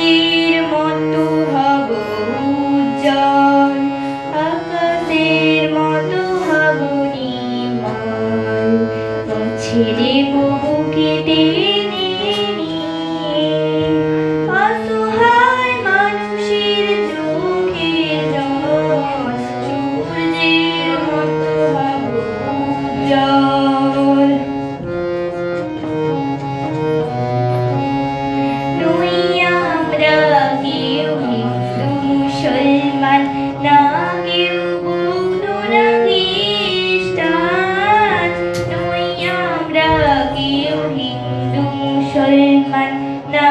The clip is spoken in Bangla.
সূর্যের মতো হব উজ্জ্বল, আকাশের মতো হব নির্মল, মুছে দেব বুকে টেনে নিয়ে অসহায় মানুষের চোখের জল। সূর্যের মতো হব উজ্জ্বল। নই আমরা কেউ হিন্দু মুসলমান, না কেউ বৌদ্ধ না খ্রিস্টান। নই আমরা কেউ হিন্দু মুসলমান, না